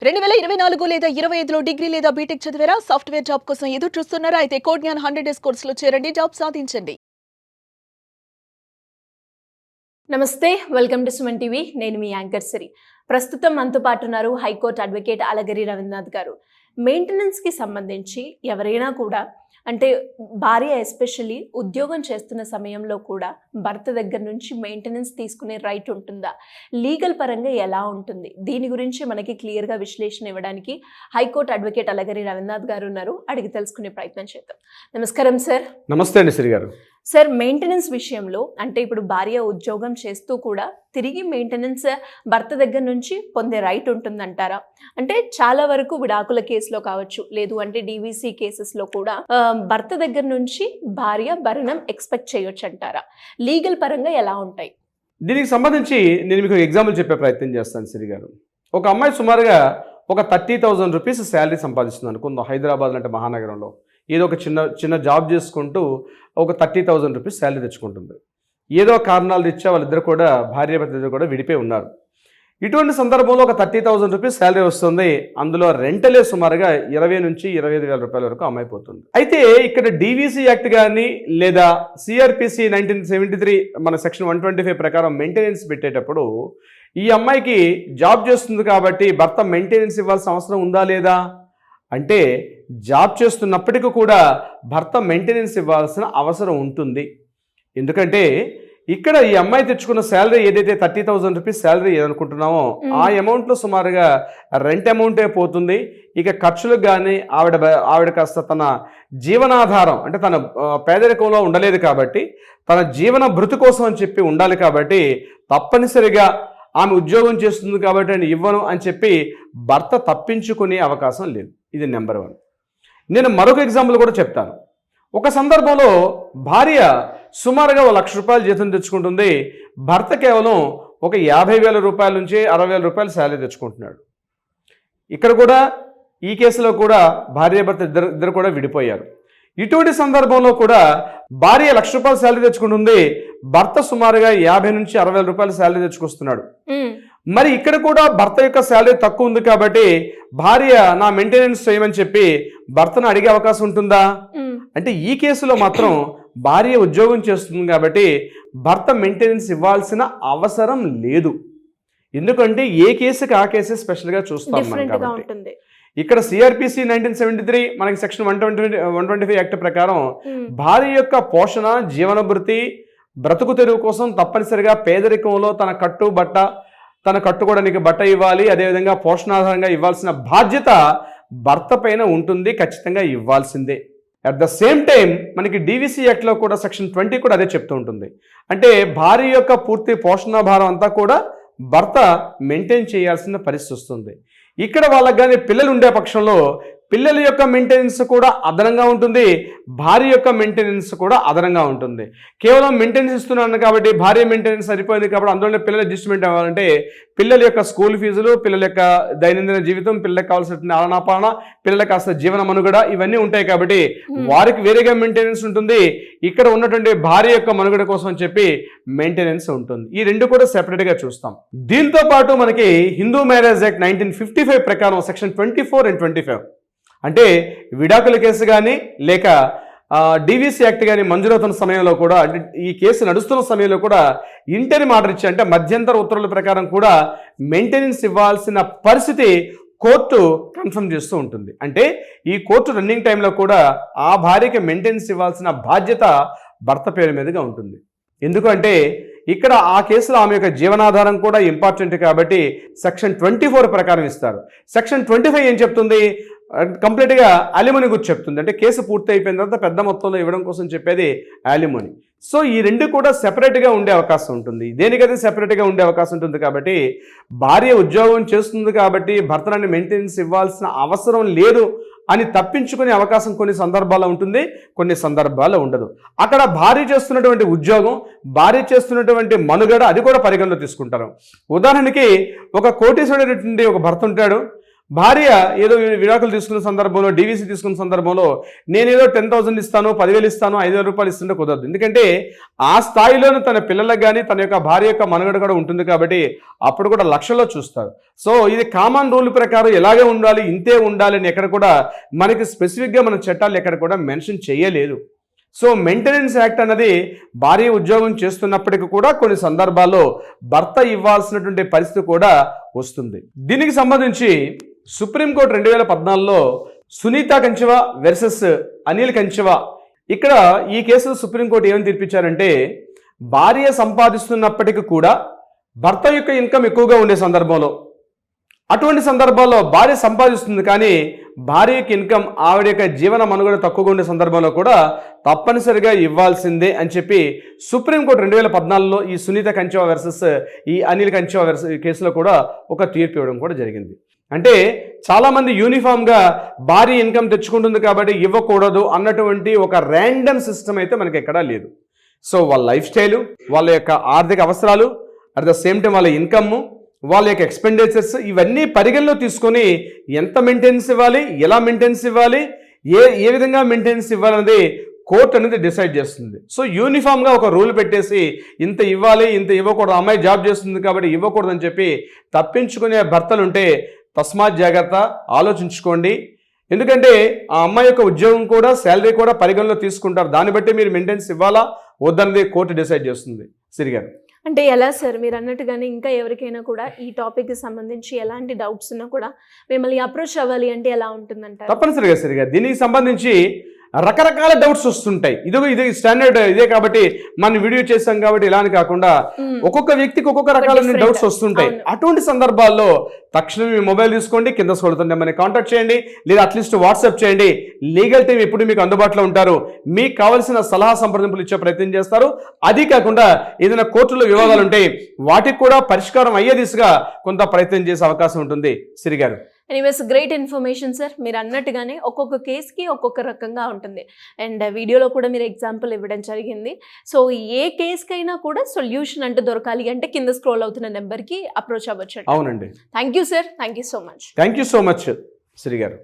2024 లేదా 25లో డిగ్రీ లేదా బీటెక్ చదివారా? సాఫ్ట్‌వేర్ జాబ్ కోసం ఎదురు చూస్తున్నారా? అయితే కోడ్ జ్ఞాన్ 100 డేస్ కోర్సులో చేరండి, జాబ్ సాధించండి. నమస్తే, వెల్కమ్ టు సుమన్ టీవీ. నేను మీ యాంకర్ సిరి. ప్రస్తుతం మనతో పాటు ఉన్నారు హైకోర్టు అడ్వకేట్ అలగిరి రవీంద్రనాథ్ గారు. మెయింటెనెన్స్కి సంబంధించి ఎవరైనా కూడా అంటే భార్య ఎస్పెషల్లీ ఉద్యోగం చేస్తున్న సమయంలో కూడా భర్త దగ్గర నుంచి మెయింటెనెన్స్ తీసుకునే రైట్ ఉంటుందా, లీగల్ పరంగా ఎలా ఉంటుంది, దీని గురించి మనకి క్లియర్గా విశ్లేషణ ఇవ్వడానికి హైకోర్టు అడ్వకేట్ అలగిరి రవీంద్రనాథ్ గారు ఉన్నారు. అడిగి తెలుసుకునే ప్రయత్నం చేద్దాం. నమస్కారం సార్. నమస్తే అండి శ్రీ గారు. సార్, మెయింటెనెన్స్ విషయంలో అంటే ఇప్పుడు భార్య ఉద్యోగం చేస్తూ కూడా తిరిగి మెయింటెనెన్స్ భర్త దగ్గర నుంచి పొందే రైట్ ఉంటుందంటారా? అంటే చాలా వరకు విడాకుల కేసులో కావచ్చు, లేదు అంటే డీవీసీ కేసెస్లో కూడా భర్త దగ్గర నుంచి భార్య భరణం ఎక్స్పెక్ట్ చేయొచ్చు అంటారా? లీగల్ పరంగా ఎలా ఉంటాయి? దీనికి సంబంధించి నేను మీకు ఎగ్జాంపుల్ చెప్పే ప్రయత్నం చేస్తాను శ్రీ గారు. ఒక అమ్మాయి సుమారుగా ఒక 30,000 రూపీస్ శాలరీ సంపాదిస్తుంది అనుకుందాం. హైదరాబాద్ అంటే మహానగరంలో ఏదో ఒక చిన్న జాబ్ చేసుకుంటూ ఒక 30,000 రూపీస్ శాలరీ తెచ్చుకుంటుంది. ఏదో కారణాలు రీత్యా వాళ్ళిద్దరు కూడా భార్యాభర్త ఇద్దరు కూడా విడిపోయి ఉన్నారు. ఇటువంటి సందర్భంలో ఒక 30,000 రూపీస్ శాలరీ వస్తుంది. అందులో రెంటలే సుమారుగా 20 నుంచి 25,000 రూపాయల వరకు అమ్మైపోతుంది. అయితే ఇక్కడ డీవీసీ యాక్ట్ కానీ లేదా సిఆర్పిసి 1973 మన సెక్షన్ 125 ప్రకారం మెయింటెనెన్స్ పెట్టేటప్పుడు ఈ అమ్మాయికి జాబ్ చేస్తుంది కాబట్టి భర్త మెయింటెనెన్స్ ఇవ్వాల్సిన అవసరం ఉందా లేదా అంటే, జాబ్ చేస్తున్నప్పటికీ కూడా భర్త మెయింటెనెన్స్ ఇవ్వాల్సిన అవసరం ఉంటుంది. ఎందుకంటే ఇక్కడ ఈ అమ్మాయి తెచ్చుకున్న శాలరీ ఏదైతే 30,000 రూపీస్ శాలరీ ఏదనుకుంటున్నామో ఆ అమౌంట్లో సుమారుగా రెంట్ అమౌంటే పోతుంది. ఇక ఖర్చులకు కానీ ఆవిడ కాస్త తన జీవనాధారం అంటే తన పేదరికంలో ఉండలేదు కాబట్టి తన జీవన భృతి కోసం అని చెప్పి ఉండాలి కాబట్టి తప్పనిసరిగా ఆమె ఉద్యోగం చేస్తుంది కాబట్టి నేను ఇవ్వను అని చెప్పి భర్త తప్పించుకునే అవకాశం లేదు. ఇది నెంబర్ 1. నేను మరొక ఎగ్జాంపుల్ కూడా చెప్తాను. ఒక సందర్భంలో భార్య సుమారుగా 1,00,000 రూపాయలు జీతం తెచ్చుకుంటుంది. భర్త కేవలం ఒక 50,000 రూపాయల నుంచి 60,000 రూపాయలు శాలరీ తెచ్చుకుంటున్నాడు. ఇక్కడ కూడా ఈ కేసులో కూడా భార్యాభర్త ఇద్దరు కూడా విడిపోయారు. ఇటువంటి సందర్భంలో కూడా భార్య 1,00,000 రూపాయలు శాలరీ తెచ్చుకుంటుంది. భర్త సుమారుగా 50 నుంచి 60,000 రూపాయలు శాలరీ తెచ్చుకొస్తున్నాడు. మరి ఇక్కడ కూడా భర్త యొక్క శాలరీ తక్కువ ఉంది కాబట్టి భార్య నా మెయింటెనెన్స్ చేయమని చెప్పి భర్తను అడిగే అవకాశం ఉంటుందా అంటే, ఈ కేసులో మాత్రం భార్య ఉద్యోగం చేస్తుంది కాబట్టి భర్త మెయింటెనెన్స్ ఇవ్వాల్సిన అవసరం లేదు. ఎందుకంటే ఏ కేసుకి ఆ కేసే స్పెషల్గా చూస్తాం మనం కాబట్టి. ఇక్కడ సిఆర్పిసి 1973 మనకి సెక్షన్ 125 యాక్ట్ ప్రకారం భార్య యొక్క పోషణ, జీవనభృతి, బ్రతుకు తెరువు కోసం తప్పనిసరిగా పేదరికంలో తన కట్టుకోవడానికి బట్ట ఇవ్వాలి. అదేవిధంగా పోషణాధారంగా ఇవ్వాల్సిన బాధ్యత భర్త పైన ఉంటుంది, ఖచ్చితంగా ఇవ్వాల్సిందే. అట్ ద సేమ్ టైం మనకి డీవీసీ యాక్ట్లో కూడా సెక్షన్ 20 కూడా అదే చెప్తూ ఉంటుంది. అంటే భార్య యొక్క పూర్తి పోషణ భారం అంతా కూడా భర్త మెయింటైన్ చేయాల్సిన పరిస్థితి వస్తుంది. ఇక్కడ వాళ్ళకి కానీ పిల్లలు ఉండే పక్షంలో పిల్లల యొక్క మెయింటెనెన్స్ కూడా అదనంగా ఉంటుంది, భార్య యొక్క మెయింటెనెన్స్ కూడా అదనంగా ఉంటుంది. కేవలం మెయింటెనెన్స్ ఇస్తున్నాను కాబట్టి భార్య మెయింటెనెన్స్ సరిపోయింది కాబట్టి అందులో పిల్లలు అడ్జస్ట్మెంట్ అవ్వాలంటే పిల్లల యొక్క స్కూల్ ఫీజులు, పిల్లల యొక్క దైనందిన జీవితం, పిల్లలకు కావాల్సిన ఆలనాపాలన, పిల్లలకు కాస్త జీవన మనుగడ ఇవన్నీ ఉంటాయి కాబట్టి వారికి వేరేగా మెయింటెనెన్స్ ఉంటుంది. ఇక్కడ ఉన్నటువంటి భార్య యొక్క మనుగడ కోసం అని చెప్పి మెయింటెనెన్స్ ఉంటుంది. ఈ రెండు కూడా సెపరేట్గా చూస్తాం. దీంతో పాటు మనకి హిందూ మ్యారేజ్ యాక్ట్ 1955 ప్రకారం సెక్షన్ 24 and 25 అంటే విడాకుల కేసు కానీ లేక డీవీసీ యాక్ట్ కానీ మంజూరవుతున్న సమయంలో కూడా అంటే ఈ కేసు నడుస్తున్న సమయంలో కూడా ఇంటరిమ్ ఆర్డర్ ఇచ్చి అంటే మధ్యంతర ఉత్తర్వుల ప్రకారం కూడా మెయింటెనెన్స్ ఇవ్వాల్సిన పరిస్థితి కోర్టు కన్ఫర్మ్ చేస్తూ ఉంటుంది. అంటే ఈ కోర్టు రన్నింగ్ టైంలో కూడా ఆ భార్యకి మెయింటెనెన్స్ ఇవ్వాల్సిన బాధ్యత భర్త పేరు మీదుగా ఉంటుంది. ఎందుకంటే ఇక్కడ ఆ కేసులో ఆమె యొక్క జీవనాధారం కూడా ఇంపార్టెంట్ కాబట్టి సెక్షన్ 24 ప్రకారం ఇస్తారు. సెక్షన్ 25 ఏం చెప్తుంది? కంప్లీట్గా అలిమనీ గురించి చెప్తుంది. అంటే కేసు పూర్తి అయిపోయిన తర్వాత పెద్ద మొత్తంలో ఇవ్వడం కోసం చెప్పేది అలిమనీ. సో ఈ రెండు కూడా సెపరేట్గా ఉండే అవకాశం ఉంటుంది. దేనికైతే సెపరేట్గా ఉండే అవకాశం ఉంటుంది కాబట్టి భార్య ఉద్యోగం చేస్తుంది కాబట్టి భర్తని మెయింటెనెన్స్ ఇవ్వాల్సిన అవసరం లేదు అని తప్పించుకునే అవకాశం కొన్ని సందర్భాల్లో ఉంటుంది, కొన్ని సందర్భాల్లో ఉండదు. అక్కడ భార్య చేస్తున్నటువంటి ఉద్యోగం, భార్య చేస్తున్నటువంటి మనుగడ అది కూడా పరిగణలో తీసుకుంటారు. ఉదాహరణకి ఒక కోటీశ్వరుడు ఒక భర్త ఉంటాడు. భార్య ఏదో విడాకులు తీసుకున్న సందర్భంలో, డీవీసీ తీసుకున్న సందర్భంలో నేనేదో 10,000 ఇస్తాను, 10,000 ఇస్తాను, 5,000 రూపాయలు ఇస్తుంటే కుదరదు. ఎందుకంటే ఆ స్థాయిలోనే తన పిల్లలకు కానీ తన యొక్క భార్య యొక్క మనుగడ కూడా ఉంటుంది కాబట్టి అప్పుడు కూడా లక్షల్లో చూస్తారు. సో ఇది కామన్ రూల్ ప్రకారం ఎలాగే ఉండాలి, ఇంతే ఉండాలి అని ఎక్కడ కూడా మనకి స్పెసిఫిక్గా మన చట్టాలు ఎక్కడ కూడా మెన్షన్ చేయలేదు. సో మెయింటెనెన్స్ యాక్ట్ అన్నది భార్య ఉద్యోగం చేస్తున్నప్పటికీ కూడా కొన్ని సందర్భాల్లో భర్త ఇవ్వాల్సినటువంటి పరిస్థితి కూడా వస్తుంది. దీనికి సంబంధించి సుప్రీంకోర్టు 2014లో సునీత కంచెవా వర్సెస్ అనిల్ కంచెవా, ఇక్కడ ఈ కేసులో సుప్రీంకోర్టు ఏమని తీర్పిచ్చారంటే, భార్య సంపాదిస్తున్నప్పటికీ కూడా భర్త యొక్క ఇన్కమ్ ఎక్కువగా ఉండే సందర్భంలో, అటువంటి సందర్భాల్లో భార్య సంపాదిస్తుంది కానీ భార్య యొక్క ఇన్కమ్ ఆవిడ యొక్క జీవన మనుగడ తక్కువగా ఉండే సందర్భంలో కూడా తప్పనిసరిగా ఇవ్వాల్సిందే అని చెప్పి సుప్రీంకోర్టు 2014లో ఈ సునీత కంచెవా వర్సెస్ ఈ అనిల్ కంచెవా వర్సెస్ కేసులో కూడా ఒక తీర్పు ఇవ్వడం కూడా జరిగింది. అంటే చాలామంది యూనిఫామ్గా భార్య ఇన్కమ్ తెచ్చుకుంటుంది కాబట్టి ఇవ్వకూడదు అన్నటువంటి ఒక ర్యాండమ్ సిస్టమ్ అయితే మనకి ఎక్కడా లేదు. సో వాళ్ళ లైఫ్ స్టైలు, వాళ్ళ యొక్క ఆర్థిక అవసరాలు, అట్ ద సేమ్ టైం వాళ్ళ ఇన్కమ్, వాళ్ళ యొక్క ఎక్స్పెండిచర్స్ ఇవన్నీ పరిగణలో తీసుకొని ఎంత మెయింటెనెన్స్ ఇవ్వాలి, ఎలా మెయింటెనెన్స్ ఇవ్వాలి, ఏ విధంగా మెయింటెనెన్స్ ఇవ్వాలనేది కోర్టు అనేది డిసైడ్ చేస్తుంది. సో యూనిఫామ్గా ఒక రూల్ పెట్టేసి ఇంత ఇవ్వాలి, ఇంత ఇవ్వకూడదు, అమ్మాయి జాబ్ చేస్తుంది కాబట్టి ఇవ్వకూడదు అని చెప్పి తప్పించుకునే భర్తలు ఉంటే తస్మాత్ జాగ్రత్త, ఆలోచించుకోండి. ఎందుకంటే ఆ అమ్మాయి యొక్క ఉద్యోగం కూడా, శాలరీ కూడా పరిగణలో తీసుకుంటారు. దాన్ని బట్టి మీరు మెయింటెనెన్స్ ఇవ్వాలా వద్దన్నది కోర్టు డిసైడ్ చేస్తుంది. సిరిగారు, అంటే ఎలా సార్ మీరు అన్నట్టుగానే ఇంకా ఎవరికైనా కూడా ఈ టాపిక్కి సంబంధించి ఎలాంటి డౌట్స్ ఉన్నా కూడా మిమ్మల్ని అప్రోచ్ అవ్వాలి అంటే ఎలా ఉంటుందంటారు? తప్పనిసరిగా సిరిగా దీనికి సంబంధించి రకరకాల డౌట్స్ వస్తుంటాయి. ఇది స్టాండర్డ్ ఇదే కాబట్టి మనం వీడియో చేస్తాం కాబట్టి ఇలా అని కాకుండా ఒక్కొక్క వ్యక్తికి ఒక్కొక్క రకాలైన డౌట్స్ వస్తుంటాయి. అటువంటి సందర్భాల్లో తక్షణం మీ మొబైల్ తీసుకోండి, కింద స్క్రోల్ మనకి కాంటాక్ట్ చేయండి, లేదా అట్లీస్ట్ వాట్సాప్ చేయండి. లీగల్ టీం ఎప్పుడు మీకు అందుబాటులో ఉంటారు, మీకు కావాల్సిన సలహా సంప్రదింపులు ఇచ్చే ప్రయత్నం చేస్తారు. అది కాకుండా ఏదైనా కోర్టులో వివాదాలు ఉంటే వాటికి కూడా పరిష్కారం అయ్యే దిశగా కొంత ప్రయత్నం చేసే అవకాశం ఉంటుంది. సిరిగారు, ఎనీవేస్ గ్రేట్ ఇన్ఫర్మేషన్ సార్. మీరు అన్నట్టుగానే ఒక్కొక్క కేసుకి ఒక్కొక్క రకంగా ఉంటుంది అండ్ వీడియోలో కూడా మీరు ఎగ్జాంపుల్ ఇవ్వడం జరిగింది. సో ఏ కేసుకైనా కూడా సొల్యూషన్ అంటే దొరకాలి అంటే కింద స్క్రోల్ అవుతున్న నెంబర్కి అప్రోచ్ అవ్వచ్చు. అవునండి. Thank you sir, thank you so much. Thank you so much Shri గారు.